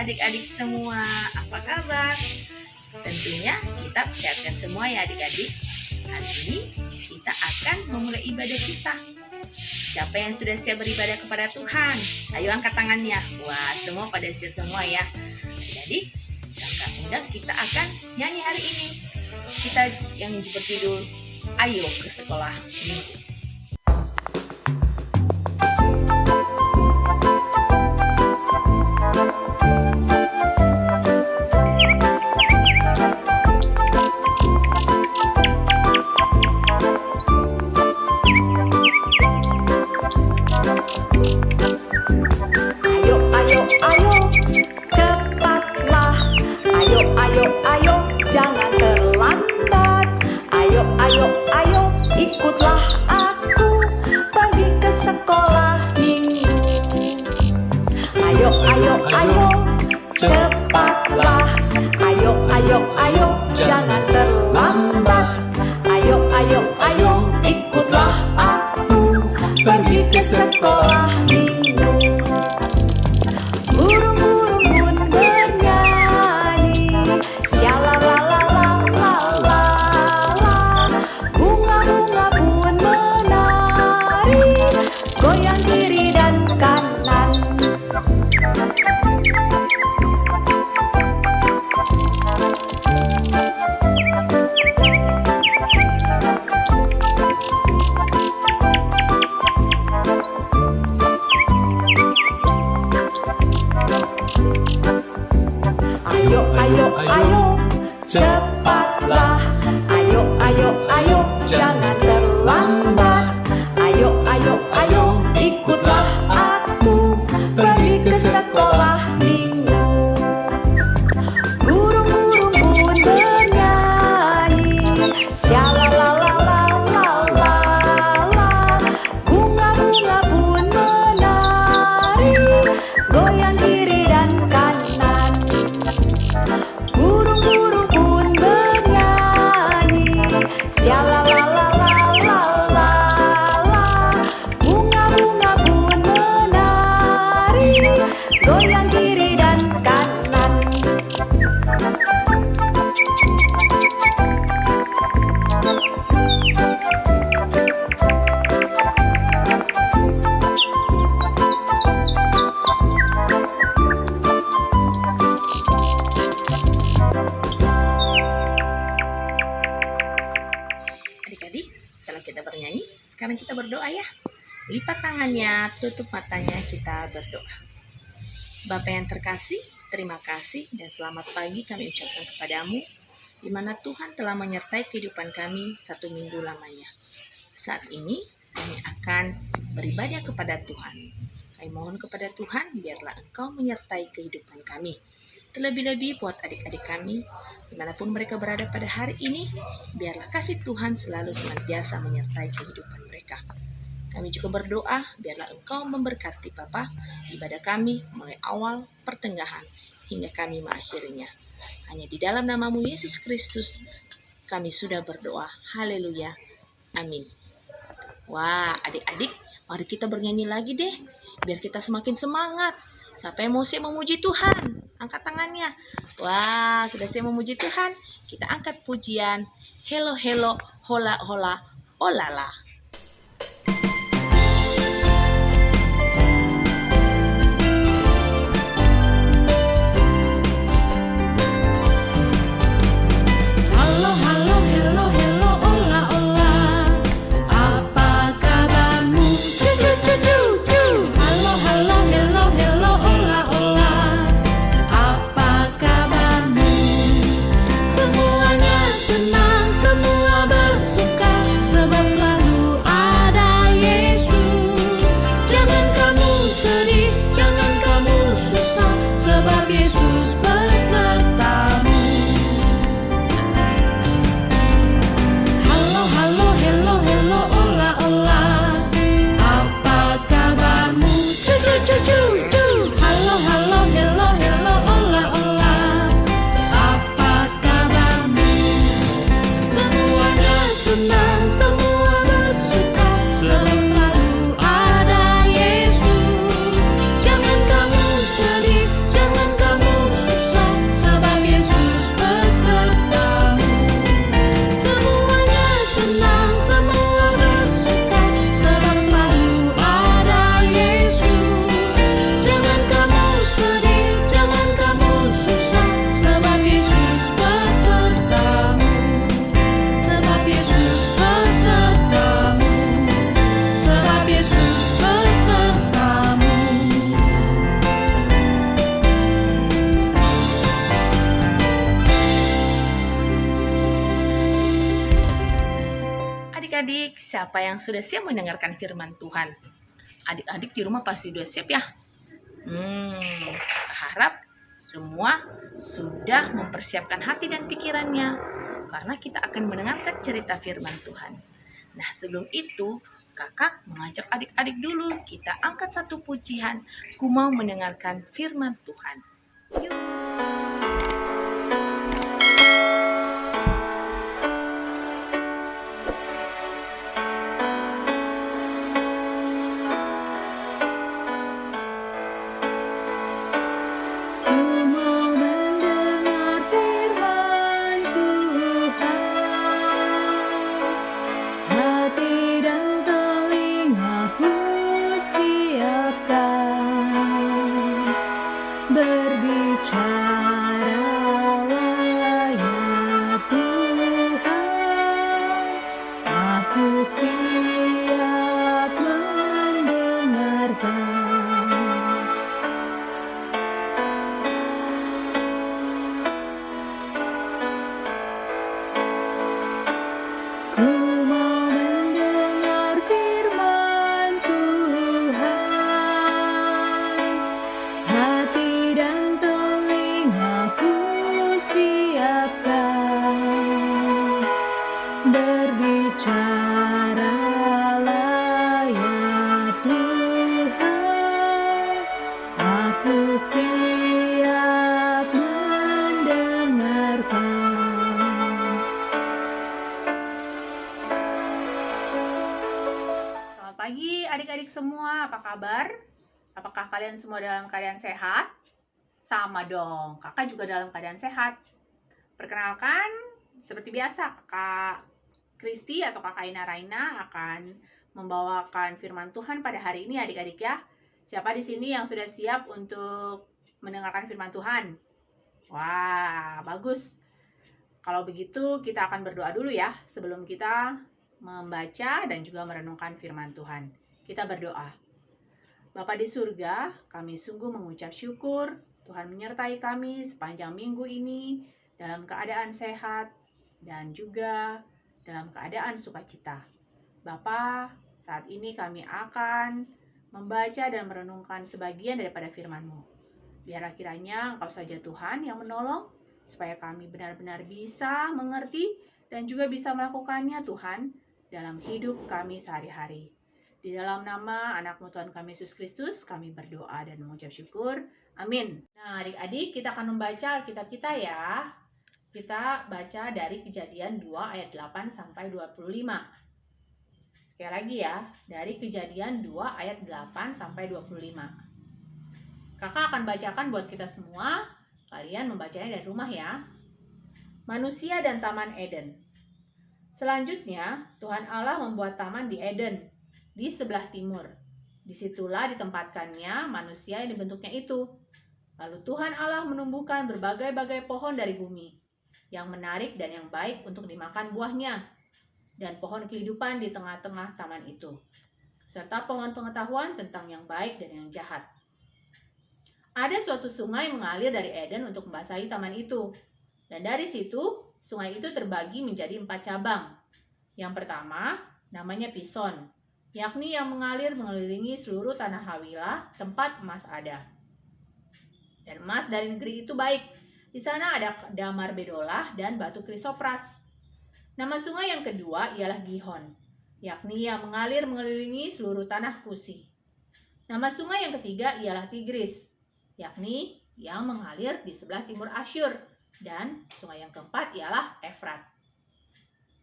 adik-adik semua, apa kabar? Tentunya kita sehat-sehat semua ya adik-adik. Hari ini kita akan memulai ibadah kita. Siapa yang sudah siap beribadah kepada Tuhan? Ayo angkat tangannya. Wah, semua pada siap semua ya. Jadi, kakak undang kita akan nyanyi hari ini. Kita yang berjudul Ayo ke Sekolah Minggu. Ikutlah aku pergi ke sekolah minggu. Ayo, ayo, ayo, cepatlah. Ayo, ayo, ayo, jangan terlambat. Ayo, ayo, ayo, ikutlah aku pergi ke sekolah minggu. Burung-burung pun bernyanyi, shalalalalala. Bunga-bunga pun menari, goyang kiri dan kanan. Ayo, ayo, ayo, cepatlah. Ayo, ayo, ayo, jangan terlambat. Ayo, ayo, ayo, ikutlah aku pergi ke sekolah minggu. Burung-burung pun bernyanyi, shalalalalala. Bunga-bunga pun menari, goyang kiri dan kanan. Burung-burung pun bernyanyi, shalalalalala. Bunga-bunga pun menari, goyang kiri dan kanan. Adik-adik, setelah kita bernyanyi, sekarang kita berdoa ya. Lipat tangannya, tutup matanya, kita berdoa. Bapa yang terkasih, terima kasih dan selamat pagi kami ucapkan kepadamu, di mana Tuhan telah menyertai kehidupan kami 1 minggu lamanya. Saat ini kami akan beribadah kepada Tuhan. Kami mohon kepada Tuhan, biarlah Engkau menyertai kehidupan kami. Terlebih-lebih buat adik-adik kami, dimanapun mereka berada pada hari ini, biarlah kasih Tuhan selalu senantiasa menyertai kehidupan mereka. Kami juga berdoa, biarlah Engkau memberkati Bapa ibadah kami mulai awal, pertengahan, hingga kami mengakhirinya. Hanya di dalam namamu Yesus Kristus kami sudah berdoa. Haleluya. Amin. Wah, adik-adik, mari kita bernyanyi lagi deh, biar kita semakin semangat. Siapa yang mau siap memuji Tuhan? Angkat tangannya. Wah, sudah siap memuji Tuhan? Kita angkat pujian. Hello, hello, hola, hola, olala. Halo, halo, hello, hello, ola, ola. Apa kabarmu? Cu, cu, cu, cu, cu. Halo, halo, hello, hello, ola, ola. Apa kabarmu? Semuanya senang, semua bersuka, sebab selalu adik-adik, siapa yang sudah siap mendengarkan firman Tuhan? Adik-adik di rumah pasti sudah siap ya? Kakak harap semua sudah mempersiapkan hati dan pikirannya, karena kita akan mendengarkan cerita firman Tuhan. Nah, sebelum itu, kakak mengajak adik-adik dulu, kita angkat satu pujian, ku mau mendengarkan firman Tuhan. Yuk! Berbicaralah ya Tuhan, aku siap mendengarkan. Ku mau mendengar firman Tuhan, hati dan telingaku siapkan. Berbicaralah ya Tuhan, aku siap mendengarkan. Selamat pagi adik-adik semua, apa kabar? Apakah kalian semua dalam keadaan sehat? Sama dong, kakak juga dalam keadaan sehat. Perkenalkan, seperti biasa, kakak Kristi atau kakak Ina Raina akan membawakan firman Tuhan pada hari ini adik-adik ya. Siapa di sini yang sudah siap untuk mendengarkan firman Tuhan? Wah, bagus. Kalau begitu kita akan berdoa dulu ya sebelum kita membaca dan juga merenungkan firman Tuhan. Kita berdoa. Bapa di surga, kami sungguh mengucap syukur Tuhan menyertai kami sepanjang minggu ini dalam keadaan sehat dan juga dalam keadaan sukacita. Bapa, saat ini kami akan membaca dan merenungkan sebagian daripada firman-Mu. Biarlah kiranya Engkau saja Tuhan yang menolong supaya kami benar-benar bisa mengerti dan juga bisa melakukannya Tuhan dalam hidup kami sehari-hari. Di dalam nama anak-Mu Tuhan kami Yesus Kristus, kami berdoa dan mengucap syukur. Amin. Nah, adik-adik, kita akan membaca Alkitab kita ya. Kita baca dari Kejadian 2 ayat 8 sampai 25. Sekali lagi ya, dari Kejadian 2 ayat 8 sampai 25. Kakak akan bacakan buat kita semua. Kalian membacanya dari rumah ya. Manusia dan Taman Eden. Selanjutnya, Tuhan Allah membuat taman di Eden, di sebelah timur. Disitulah ditempatkannya manusia yang dibentuknya itu. Lalu Tuhan Allah menumbuhkan berbagai-bagai pohon dari bumi, yang menarik dan yang baik untuk dimakan buahnya, dan pohon kehidupan di tengah-tengah taman itu, serta pohon pengetahuan tentang yang baik dan yang jahat. Ada suatu sungai mengalir dari Eden untuk membasahi taman itu, dan dari situ sungai itu terbagi menjadi 4 cabang. Yang pertama, namanya Pison, yakni yang mengalir mengelilingi seluruh tanah Hawilah, tempat emas ada. Dan emas dari negeri itu baik. Di sana ada damar bedolah dan batu krisopras. Nama sungai yang kedua ialah Gihon, yakni yang mengalir mengelilingi seluruh tanah Kusi. Nama sungai yang ketiga ialah Tigris, yakni yang mengalir di sebelah timur Asyur. Dan sungai yang keempat ialah Efrat.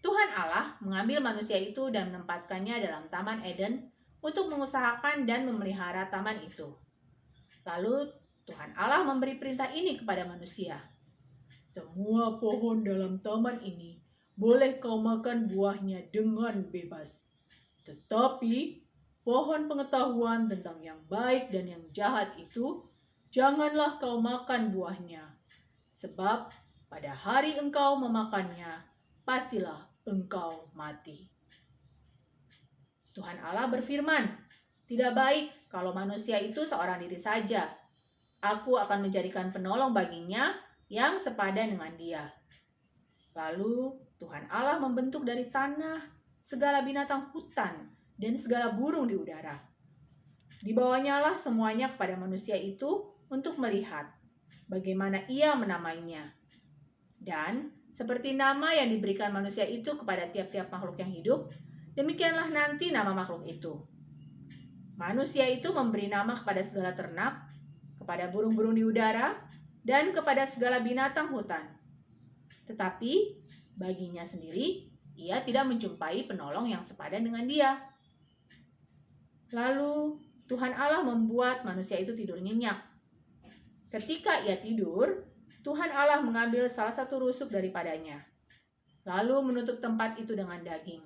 Tuhan Allah mengambil manusia itu dan menempatkannya dalam Taman Eden untuk mengusahakan dan memelihara taman itu. Lalu Tuhan Allah memberi perintah ini kepada manusia. Semua pohon dalam taman ini boleh kau makan buahnya dengan bebas. Tetapi pohon pengetahuan tentang yang baik dan yang jahat itu janganlah kau makan buahnya. Sebab pada hari engkau memakannya, pastilah engkau mati. Tuhan Allah berfirman, tidak baik kalau manusia itu seorang diri saja. Aku akan menjadikan penolong baginya yang sepadan dengan dia. Lalu Tuhan Allah membentuk dari tanah segala binatang hutan, dan segala burung di udara. Dibawanyalah semuanya kepada manusia itu untuk melihat bagaimana ia menamainya. Dan seperti nama yang diberikan manusia itu kepada tiap-tiap makhluk yang hidup, demikianlah nanti nama makhluk itu. Manusia itu memberi nama kepada segala ternak, kepada burung-burung di udara, dan kepada segala binatang hutan. Tetapi baginya sendiri, ia tidak menjumpai penolong yang sepadan dengan dia. Lalu Tuhan Allah membuat manusia itu tidur nyenyak. Ketika ia tidur, Tuhan Allah mengambil salah satu rusuk daripadanya, lalu menutup tempat itu dengan daging.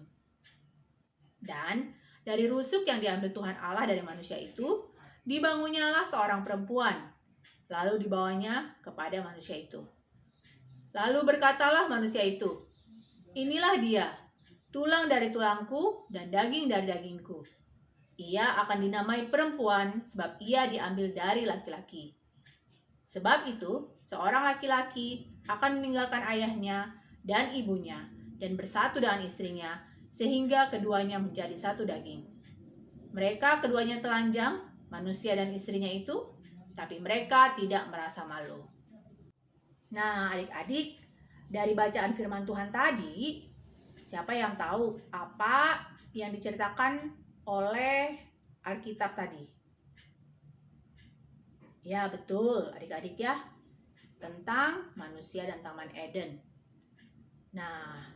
Dan dari rusuk yang diambil Tuhan Allah dari manusia itu, dibangunnyalah seorang perempuan, lalu dibawanya kepada manusia itu. Lalu berkatalah manusia itu, "Inilah dia, tulang dari tulangku dan daging dari dagingku. Ia akan dinamai perempuan sebab ia diambil dari laki-laki. Sebab itu, seorang laki-laki akan meninggalkan ayahnya dan ibunya dan bersatu dengan istrinya, sehingga keduanya menjadi satu daging. Mereka keduanya telanjang, manusia dan istrinya itu, tapi mereka tidak merasa malu." Nah, adik-adik, dari bacaan firman Tuhan tadi, siapa yang tahu apa yang diceritakan oleh Alkitab tadi? Ya, betul, adik-adik ya, tentang manusia dan Taman Eden. Nah,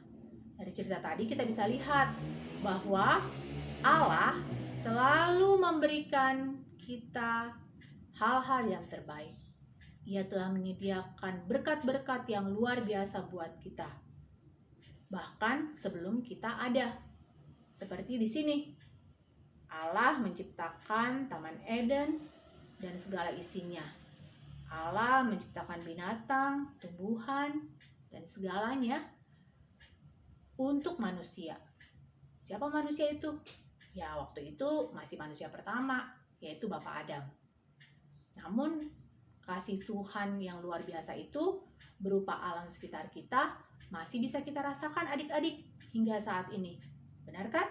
dari cerita tadi kita bisa lihat bahwa Allah selalu memberikan kita hal-hal yang terbaik. Ia telah menyediakan berkat-berkat yang luar biasa buat kita. Bahkan sebelum kita ada. Seperti di sini. Allah menciptakan Taman Eden dan segala isinya. Allah menciptakan binatang, tumbuhan, dan segalanya untuk manusia. Siapa manusia itu? Ya, waktu itu masih manusia pertama, yaitu Bapak Adam. Namun, kasih Tuhan yang luar biasa itu berupa alam sekitar kita masih bisa kita rasakan adik-adik hingga saat ini. Benar kan?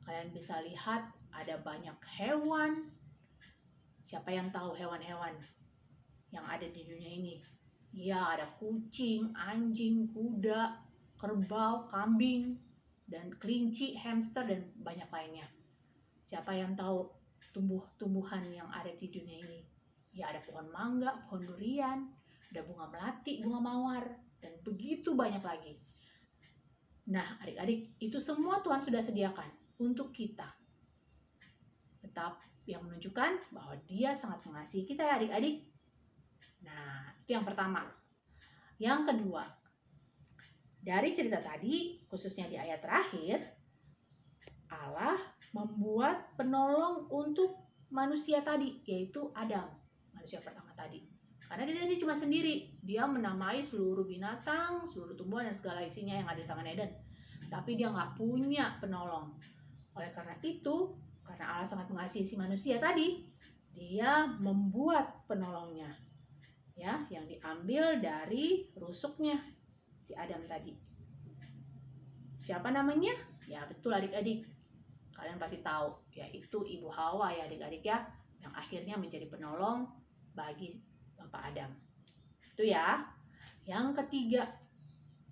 Kalian bisa lihat ada banyak hewan. Siapa yang tahu hewan-hewan yang ada di dunia ini? Ya, ada kucing, anjing, kuda, kerbau, kambing, dan kelinci, hamster, dan banyak lainnya. Siapa yang tahu tumbuh-tumbuhan yang ada di dunia ini? Ya, ada pohon mangga, pohon durian, ada bunga melati, bunga mawar, dan begitu banyak lagi. Nah, adik-adik, itu semua Tuhan sudah sediakan untuk kita. Tetap yang menunjukkan bahwa Dia sangat mengasihi kita ya adik-adik. Nah, itu yang pertama. Yang kedua, dari cerita tadi, khususnya di ayat terakhir, Allah membuat penolong untuk manusia tadi, yaitu Adam, manusia pertama tadi. Karena dia tadi cuma sendiri, dia menamai seluruh binatang, seluruh tumbuhan, dan segala isinya yang ada di Taman Eden. Tapi dia nggak punya penolong. Oleh karena itu, karena Allah sangat mengasihi si manusia tadi, dia membuat penolongnya, ya, yang diambil dari rusuknya si Adam tadi. Siapa namanya? Ya, betul adik-adik. Kalian pasti tahu, yaitu Ibu Hawa ya adik-adik ya, yang akhirnya menjadi penolong bagi Bapak Adam. Itu ya. Yang ketiga,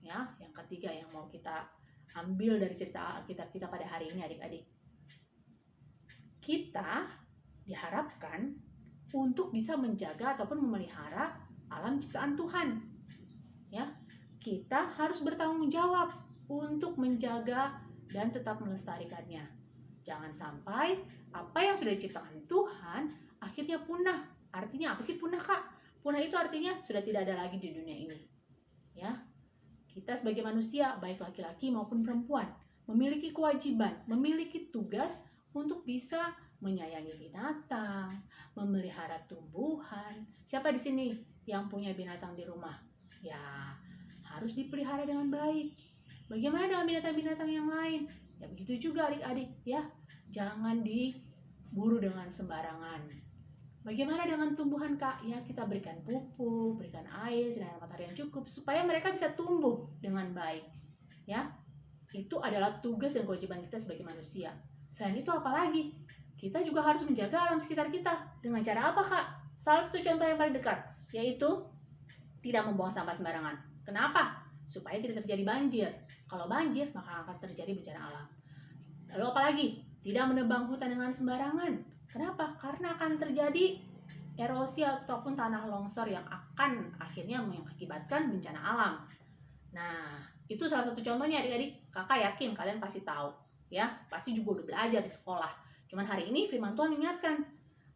ya, yang ketiga yang mau kita ambil dari cerita Alkitab kita pada hari ini adik-adik. Kita diharapkan untuk bisa menjaga ataupun memelihara alam ciptaan Tuhan. Ya, kita harus bertanggung jawab untuk menjaga dan tetap melestarikannya. Jangan sampai apa yang sudah diciptakan Tuhan akhirnya punah. Artinya apa sih punah, Kak? Punah itu artinya sudah tidak ada lagi di dunia ini. Ya. Kita sebagai manusia, baik laki-laki maupun perempuan, memiliki kewajiban, memiliki tugas untuk bisa menyayangi binatang, memelihara tumbuhan. Siapa di sini yang punya binatang di rumah? Ya, harus dipelihara dengan baik. Bagaimana dengan binatang-binatang yang lain? Ya begitu juga adik-adik ya. Jangan diburu dengan sembarangan. Bagaimana dengan tumbuhan, Kak? Ya, kita berikan pupuk, berikan air, sinar matahari yang cukup supaya mereka bisa tumbuh dengan baik. Ya. Itu adalah tugas dan kewajiban kita sebagai manusia. Selain itu apalagi? Kita juga harus menjaga alam sekitar kita. Dengan cara apa, Kak? Salah satu contoh yang paling dekat, yaitu tidak membuang sampah sembarangan. Kenapa? Supaya tidak terjadi banjir. Kalau banjir, maka akan terjadi bencana alam. Lalu apalagi? Tidak menebang hutan dengan sembarangan. Kenapa? Karena akan terjadi erosi ataupun tanah longsor yang akan akhirnya mengakibatkan bencana alam. Nah, itu salah satu contohnya adik-adik. Kakak yakin kalian pasti tahu, ya. Pasti juga udah belajar di sekolah. Cuman hari ini firman Tuhan mengingatkan,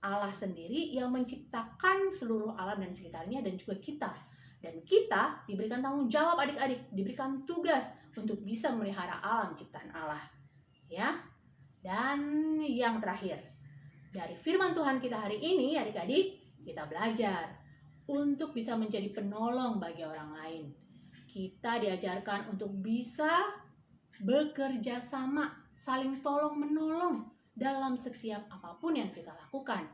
Allah sendiri yang menciptakan seluruh alam dan sekitarnya dan juga kita. Dan kita diberikan tanggung jawab adik-adik, diberikan tugas untuk bisa memelihara alam ciptaan Allah. Ya. Dan yang terakhir, dari firman Tuhan kita hari ini adik-adik, kita belajar untuk bisa menjadi penolong bagi orang lain. Kita diajarkan untuk bisa bekerja sama, saling tolong-menolong dalam setiap apapun yang kita lakukan.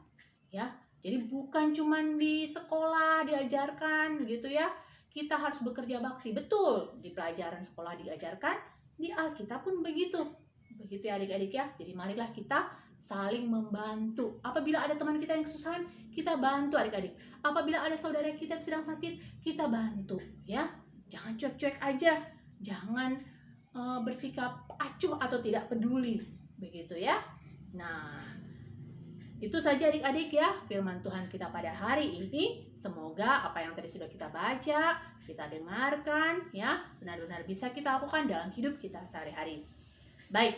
Ya, jadi bukan cuma di sekolah diajarkan gitu ya. Kita harus bekerja bakti. Betul, di pelajaran sekolah diajarkan, di Alkitab pun begitu. Begitu ya adik-adik ya. Jadi marilah kita saling membantu. Apabila ada teman kita yang kesusahan, kita bantu adik-adik. Apabila ada saudara kita yang sedang sakit, kita bantu ya. Jangan cuek-cuek aja, jangan bersikap acuh atau tidak peduli, begitu ya. Nah, itu saja adik-adik ya firman Tuhan kita pada hari ini. Semoga apa yang tadi sudah kita baca, kita dengarkan ya, benar-benar bisa kita lakukan dalam hidup kita sehari-hari. Baik,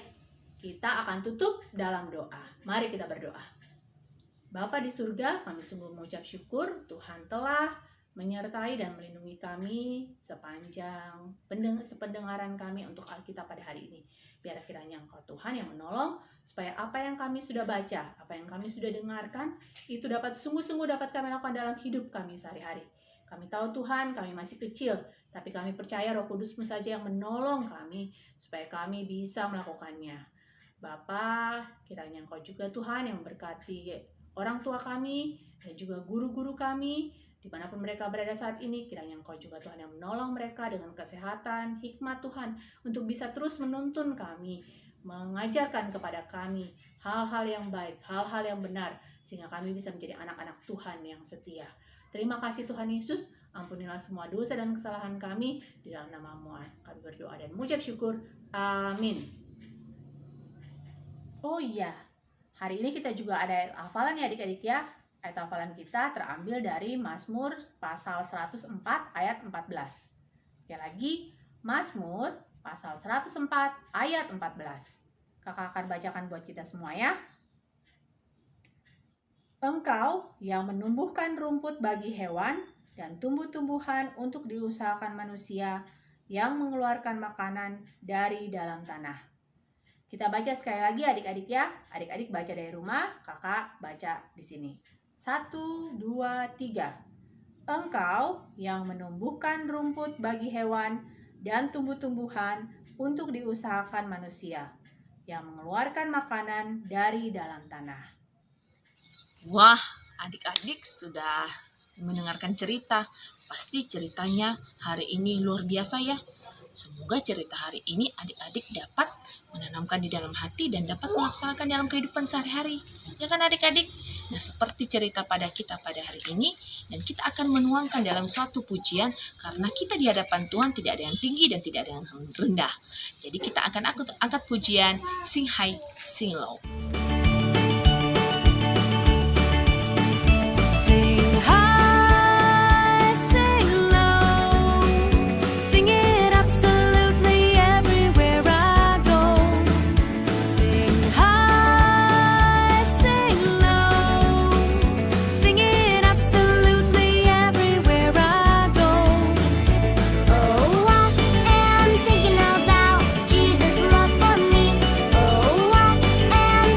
kita akan tutup dalam doa. Mari kita berdoa. Bapa di surga, kami sungguh mengucap syukur Tuhan telah menyertai dan melindungi kami sepanjang sependengaran kami untuk Alkitab pada hari ini. Biar kiranya Engkau Tuhan yang menolong supaya apa yang kami sudah baca, apa yang kami sudah dengarkan, itu dapat sungguh-sungguh dapat kami lakukan dalam hidup kami sehari-hari. Kami tahu Tuhan, kami masih kecil, tapi kami percaya Roh Kudus-Mu saja yang menolong kami supaya kami bisa melakukannya. Bapa, kiranya Engkau juga Tuhan yang memberkati orang tua kami dan juga guru-guru kami, dimanapun mereka berada saat ini, kiranya Engkau juga Tuhan yang menolong mereka dengan kesehatan, hikmat Tuhan, untuk bisa terus menuntun kami, mengajarkan kepada kami hal-hal yang baik, hal-hal yang benar, sehingga kami bisa menjadi anak-anak Tuhan yang setia. Terima kasih Tuhan Yesus, ampunilah semua dosa dan kesalahan kami, di dalam nama-Mu kami berdoa dan mengucap syukur. Amin. Oh iya, hari ini kita juga ada hafalan ya adik-adik ya. Ayat hafalan kita terambil dari Mazmur pasal 104 ayat 14. Sekali lagi, Mazmur pasal 104 ayat 14. Kakak akan bacakan buat kita semua ya. Engkau yang menumbuhkan rumput bagi hewan dan tumbuh-tumbuhan untuk diusahakan manusia, yang mengeluarkan makanan dari dalam tanah. Kita baca sekali lagi adik-adik ya. Adik-adik baca dari rumah, kakak baca di sini. 1, 2, 3. Engkau yang menumbuhkan rumput bagi hewan dan tumbuh-tumbuhan untuk diusahakan manusia, yang mengeluarkan makanan dari dalam tanah. Wah, adik-adik sudah mendengarkan cerita. Pasti ceritanya hari ini luar biasa ya. Semoga cerita hari ini adik-adik dapat menanamkan di dalam hati dan dapat melaksanakan dalam kehidupan sehari-hari. Ya kan adik-adik? Nah, seperti cerita pada kita pada hari ini, dan kita akan menuangkan dalam suatu pujian, karena kita di hadapan Tuhan tidak ada yang tinggi dan tidak ada yang rendah. Jadi kita akan angkat pujian Sing High, Sing Low. Oh, I am thinking about Jesus' love for me. Oh, I am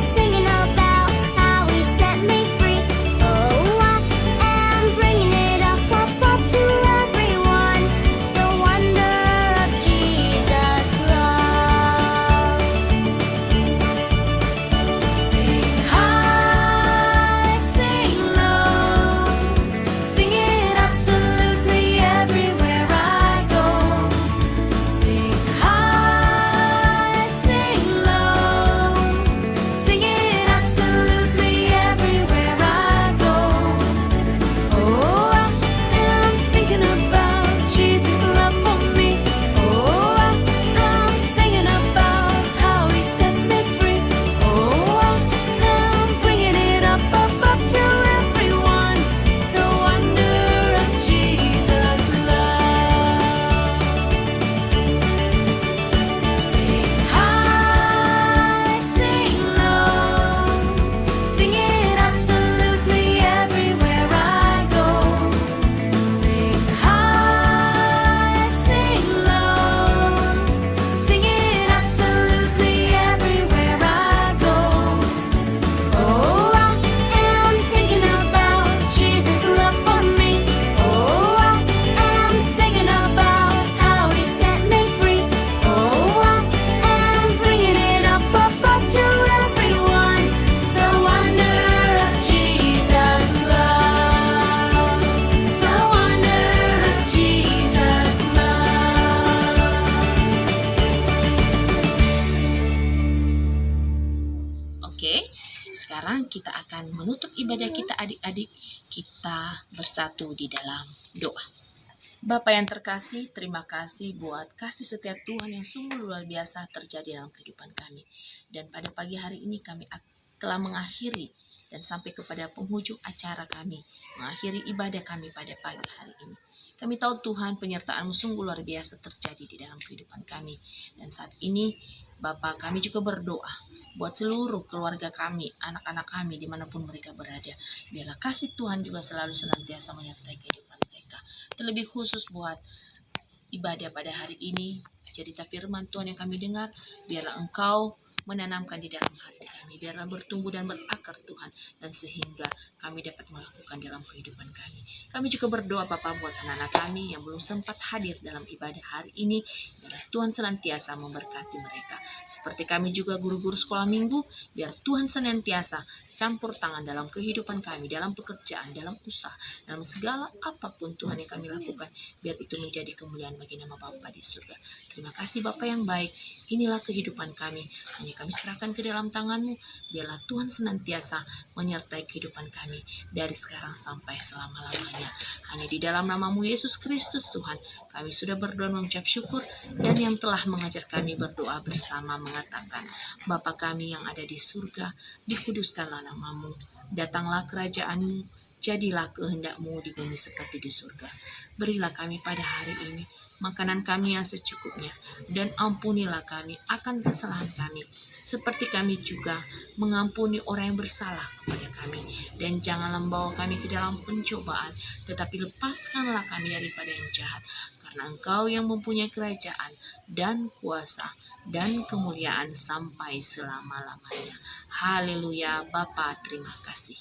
sekarang kita akan menutup ibadah kita adik-adik. Kita bersatu di dalam doa. Bapa yang terkasih, terima kasih buat kasih setia Tuhan yang sungguh luar biasa terjadi dalam kehidupan kami. Dan pada pagi hari ini kami telah mengakhiri dan sampai kepada penghujung acara kami, mengakhiri ibadah kami pada pagi hari ini. Kami tahu Tuhan penyertaan-Mu sungguh luar biasa terjadi di dalam kehidupan kami. Dan saat ini Bapa, kami juga berdoa buat seluruh keluarga kami, anak-anak kami dimanapun mereka berada. Biarlah kasih Tuhan juga selalu senantiasa menyertai kehidupan mereka. Terlebih khusus buat ibadah pada hari ini, cerita firman Tuhan yang kami dengar, biarlah Engkau menanamkan di dalam hati kami, biarlah bertumbuh dan berakar Tuhan, dan sehingga kami dapat melakukan dalam kehidupan kami. Kami juga berdoa Bapa buat anak-anak kami yang belum sempat hadir dalam ibadah hari ini, biarlah Tuhan senantiasa memberkati mereka. Seperti kami juga guru-guru sekolah minggu, biar Tuhan senantiasa campur tangan dalam kehidupan kami, dalam pekerjaan, dalam usaha, dalam segala apapun Tuhan yang kami lakukan, biar itu menjadi kemuliaan bagi nama Bapa di surga. Terima kasih Bapa yang baik, inilah kehidupan kami, hanya kami serahkan ke dalam tangan-Mu, biarlah Tuhan senantiasa menyertai kehidupan kami, dari sekarang sampai selama-lamanya. Hanya di dalam nama-Mu Yesus Kristus Tuhan, kami sudah berdoa mengucap syukur, dan yang telah mengajar kami berdoa bersama mengatakan, Bapa kami yang ada di surga, dikuduskanlah nama-Mu, datanglah kerajaan-Mu, jadilah kehendak-Mu di bumi seperti di surga. Berilah kami pada hari ini makanan kami yang secukupnya, dan ampunilah kami akan kesalahan kami, seperti kami juga mengampuni orang yang bersalah kepada kami. Dan janganlah membawa kami ke dalam pencobaan, tetapi lepaskanlah kami daripada yang jahat, karena Engkau yang mempunyai kerajaan dan kuasa dan kemuliaan sampai selama-lamanya. Haleluya. Bapa, terima kasih.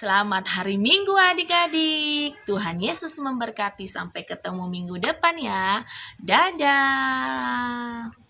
Selamat hari Minggu adik-adik. Tuhan Yesus memberkati. Sampai ketemu minggu depan ya. Dadah.